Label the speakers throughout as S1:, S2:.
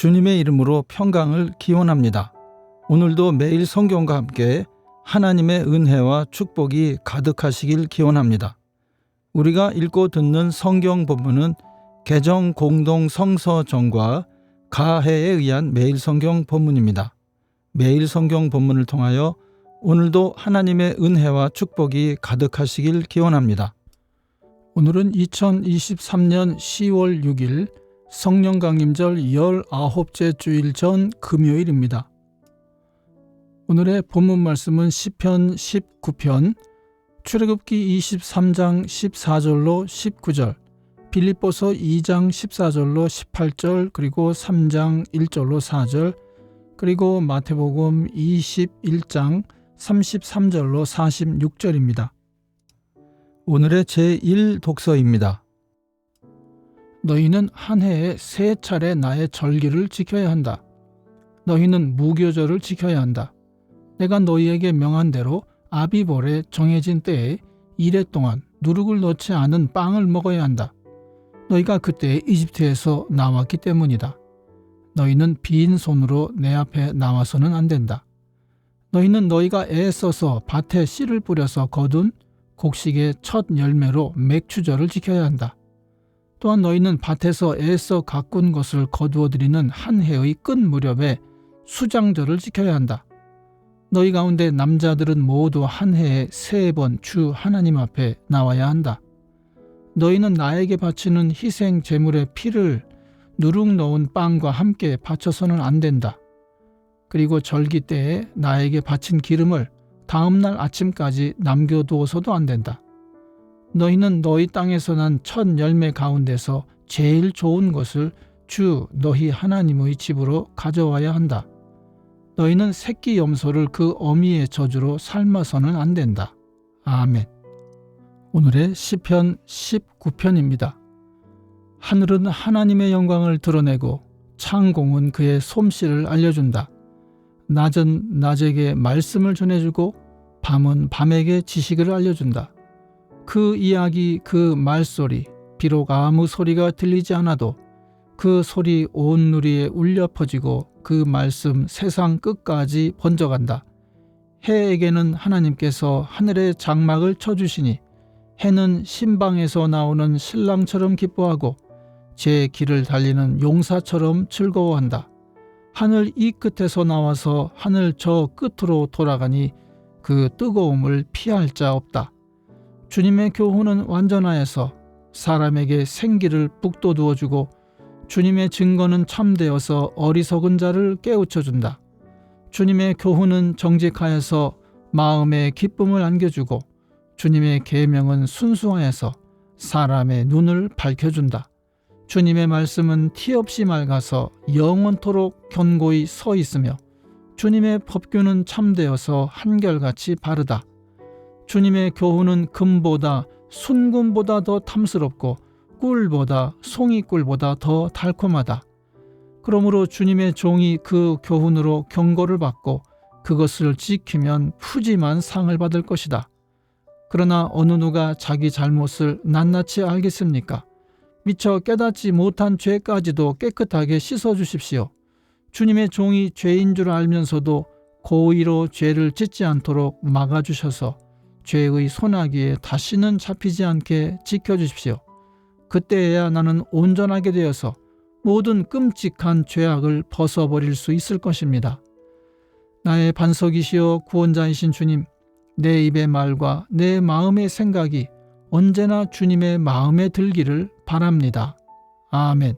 S1: 주님의 이름으로 평강을 기원합니다. 오늘도 매일 성경과 함께 하나님의 은혜와 축복이 가득하시길 기원합니다. 우리가 읽고 듣는 성경 본문은 개정 공동 성서정과 가해에 의한 매일 성경 본문입니다. 매일 성경 본문을 통하여 오늘도 하나님의 은혜와 축복이 가득하시길 기원합니다. 오늘은 2023년 10월 6일 성령 강림절 19째 주일 전 금요일입니다. 오늘의 본문 말씀은 시편 19편, 출애굽기 23장 14절로 19절, 빌립보서 2장 14절로 18절, 그리고 3장 1절로 4절, 그리고 마태복음 21장 33절로 46절입니다. 오늘의 제1독서입니다. 너희는 한 해에 3차례 나의 절기를 지켜야 한다. 너희는 무교절을 지켜야 한다. 내가 너희에게 명한 대로 아비볼에 정해진 때에 이래 동안 누룩을 넣지 않은 빵을 먹어야 한다. 너희가 그때 이집트에서 나왔기 때문이다. 너희는 빈 손으로 내 앞에 나와서는 안 된다. 너희는 너희가 애써서 밭에 씨를 뿌려서 거둔 곡식의 첫 열매로 맥추절을 지켜야 한다. 또한 너희는 밭에서 애써 가꾼 것을 거두어들이는 한 해의 끝 무렵에 수장절을 지켜야 한다. 너희 가운데 남자들은 모두 한 해에 3번 주 하나님 앞에 나와야 한다. 너희는 나에게 바치는 희생 제물의 피를 누룩 넣은 빵과 함께 바쳐서는 안 된다. 그리고 절기 때에 나에게 바친 기름을 다음날 아침까지 남겨두어서도 안 된다. 너희는 너희 땅에서 난 첫 열매 가운데서 제일 좋은 것을 주 너희 하나님의 집으로 가져와야 한다. 너희는 새끼 염소를 그 어미의 저주로 삶아서는 안 된다. 아멘. 오늘의 시편 19편입니다. 하늘은 하나님의 영광을 드러내고 창공은 그의 솜씨를 알려준다. 낮은 낮에게 말씀을 전해주고 밤은 밤에게 지식을 알려준다. 그 이야기, 그 말소리, 비록 아무 소리가 들리지 않아도 그 소리 온 누리에 울려 퍼지고 그 말씀 세상 끝까지 번져간다. 해에게는 하나님께서 하늘의 장막을 쳐주시니 해는 신방에서 나오는 신랑처럼 기뻐하고 제 길을 달리는 용사처럼 즐거워한다. 하늘 이 끝에서 나와서 하늘 저 끝으로 돌아가니 그 뜨거움을 피할 자 없다. 주님의 교훈은 완전하여서 사람에게 생기를 북돋우어주고 주님의 증거는 참되어서 어리석은 자를 깨우쳐준다. 주님의 교훈은 정직하여서 마음에 기쁨을 안겨주고 주님의 계명은 순수하여서 사람의 눈을 밝혀준다. 주님의 말씀은 티없이 맑아서 영원토록 견고히 서 있으며 주님의 법규는 참되어서 한결같이 바르다. 주님의 교훈은 금보다 순금보다 더 탐스럽고 꿀보다 송이꿀보다 더 달콤하다. 그러므로 주님의 종이 그 교훈으로 경고를 받고 그것을 지키면 푸짐한 상을 받을 것이다. 그러나 어느 누가 자기 잘못을 낱낱이 알겠습니까? 미처 깨닫지 못한 죄까지도 깨끗하게 씻어주십시오. 주님의 종이 죄인 줄 알면서도 고의로 죄를 짓지 않도록 막아주셔서 죄의 소나기에 다시는 잡히지 않게 지켜주십시오. 그때에야 나는 온전하게 되어서 모든 끔찍한 죄악을 벗어버릴 수 있을 것입니다. 나의 반석이시여 구원자이신 주님, 내 입의 말과 내 마음의 생각이 언제나 주님의 마음에 들기를 바랍니다. 아멘.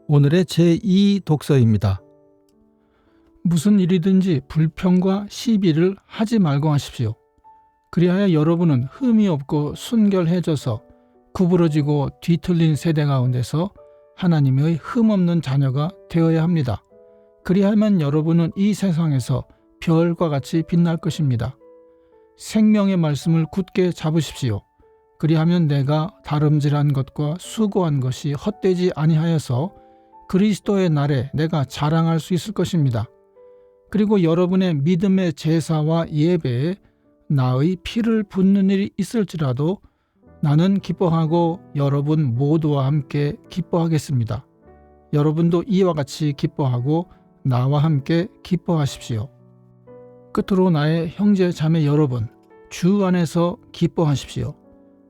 S1: 오늘의 제2독서입니다. 무슨 일이든지 불평과 시비를 하지 말고 하십시오. 그리하여 여러분은 흠이 없고 순결해져서 구부러지고 뒤틀린 세대 가운데서 하나님의 흠없는 자녀가 되어야 합니다. 그리하면 여러분은 이 세상에서 별과 같이 빛날 것입니다. 생명의 말씀을 굳게 잡으십시오. 그리하면 내가 다름질한 것과 수고한 것이 헛되지 아니하여서 그리스도의 날에 내가 자랑할 수 있을 것입니다. 그리고 여러분의 믿음의 제사와 예배에 나의 피를 붓는 일이 있을지라도 나는 기뻐하고 여러분 모두와 함께 기뻐하겠습니다. 여러분도 이와 같이 기뻐하고 나와 함께 기뻐하십시오. 끝으로 나의 형제 자매 여러분, 주 안에서 기뻐하십시오.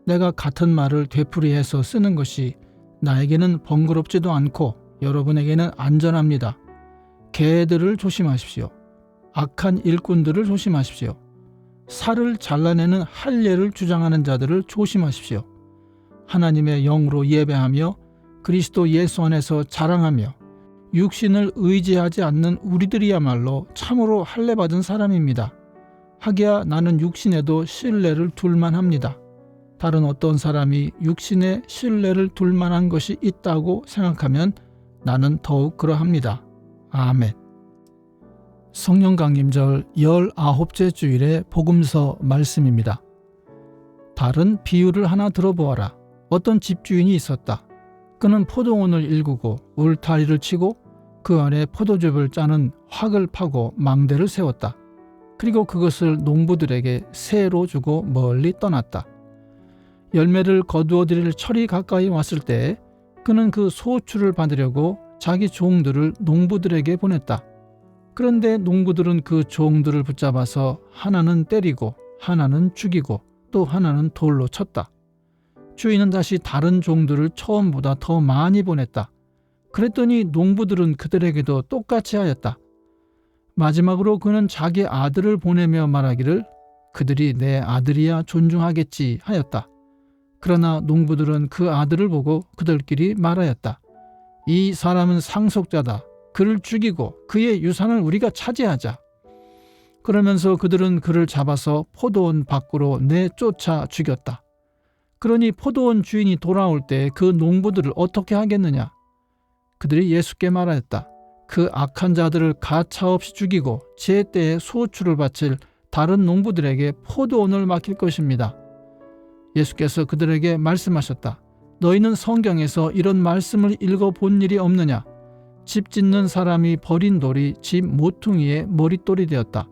S1: 내가 같은 말을 되풀이해서 쓰는 것이 나에게는 번거롭지도 않고 여러분에게는 안전합니다. 개들을 조심하십시오. 악한 일꾼들을 조심하십시오. 살을 잘라내는 할례를 주장하는 자들을 조심하십시오. 하나님의 영으로 예배하며 그리스도 예수 안에서 자랑하며 육신을 의지하지 않는 우리들이야말로 참으로 할례받은 사람입니다. 하기야 나는 육신에도 신뢰를 둘만 합니다. 다른 어떤 사람이 육신에 신뢰를 둘 만한 것이 있다고 생각하면 나는 더욱 그러합니다. 아멘. 성령 강림절 19째 주일의 복음서 말씀입니다. 다른 비유를 하나 들어보아라. 어떤 집주인이 있었다. 그는 포도원을 일구고 울타리를 치고 그 안에 포도즙을 짜는 확을 파고 망대를 세웠다. 그리고 그것을 농부들에게 세로 주고 멀리 떠났다. 열매를 거두어 들일 철이 가까이 왔을 때 그는 그 소출을 받으려고 자기 종들을 농부들에게 보냈다. 그런데 농부들은 그 종들을 붙잡아서 하나는 때리고 하나는 죽이고 또 하나는 돌로 쳤다. 주인은 다시 다른 종들을 처음보다 더 많이 보냈다. 그랬더니 농부들은 그들에게도 똑같이 하였다. 마지막으로 그는 자기 아들을 보내며 말하기를 그들이 내 아들이야 존중하겠지 하였다. 그러나 농부들은 그 아들을 보고 그들끼리 말하였다. 이 사람은 상속자다. 그를 죽이고 그의 유산을 우리가 차지하자. 그러면서 그들은 그를 잡아서 포도원 밖으로 내쫓아 죽였다. 그러니 포도원 주인이 돌아올 때 그 농부들을 어떻게 하겠느냐? 그들이 예수께 말하였다. 그 악한 자들을 가차없이 죽이고 제때에 소출을 바칠 다른 농부들에게 포도원을 맡길 것입니다. 예수께서 그들에게 말씀하셨다. 너희는 성경에서 이런 말씀을 읽어본 일이 없느냐? 집 짓는 사람이 버린 돌이 집 모퉁이의 머릿돌이 되었다.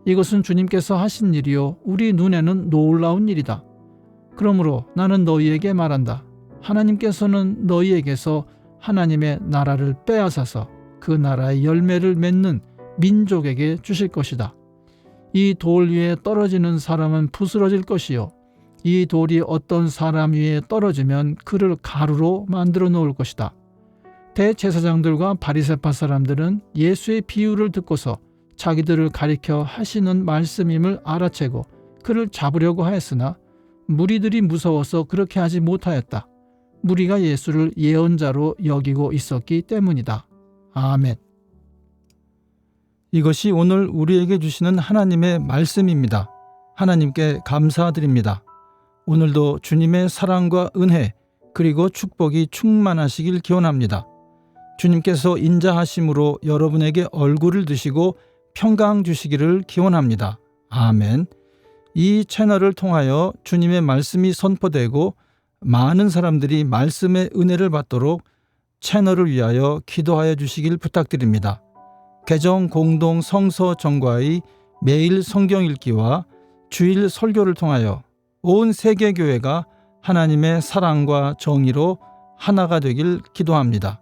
S1: 이것은 주님께서 하신 일이요 우리 눈에는 놀라운 일이다. 그러므로 나는 너희에게 말한다. 하나님께서는 너희에게서 하나님의 나라를 빼앗아서 그 나라의 열매를 맺는 민족에게 주실 것이다. 이 돌 위에 떨어지는 사람은 부스러질 것이요 이 돌이 어떤 사람 위에 떨어지면 그를 가루로 만들어 놓을 것이다. 대제사장들과 바리새파 사람들은 예수의 비유를 듣고서 자기들을 가리켜 하시는 말씀임을 알아채고 그를 잡으려고 하였으나 무리들이 무서워서 그렇게 하지 못하였다. 무리가 예수를 예언자로 여기고 있었기 때문이다. 아멘. 이것이 오늘 우리에게 주시는 하나님의 말씀입니다. 하나님께 감사드립니다. 오늘도 주님의 사랑과 은혜 그리고 축복이 충만하시길 기원합니다. 주님께서 인자하심으로 여러분에게 얼굴을 드시고 평강 주시기를 기원합니다. 아멘. 이 채널을 통하여 주님의 말씀이 선포되고 많은 사람들이 말씀의 은혜를 받도록 채널을 위하여 기도하여 주시길 부탁드립니다. 개정 공동 성서 정과의 매일 성경 읽기와 주일 설교를 통하여 온 세계 교회가 하나님의 사랑과 정의로 하나가 되길 기도합니다.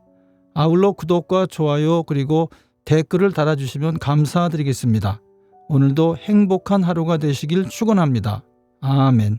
S1: 아울러 구독과 좋아요 그리고 댓글을 달아주시면 감사드리겠습니다. 오늘도 행복한 하루가 되시길 축원합니다. 아멘.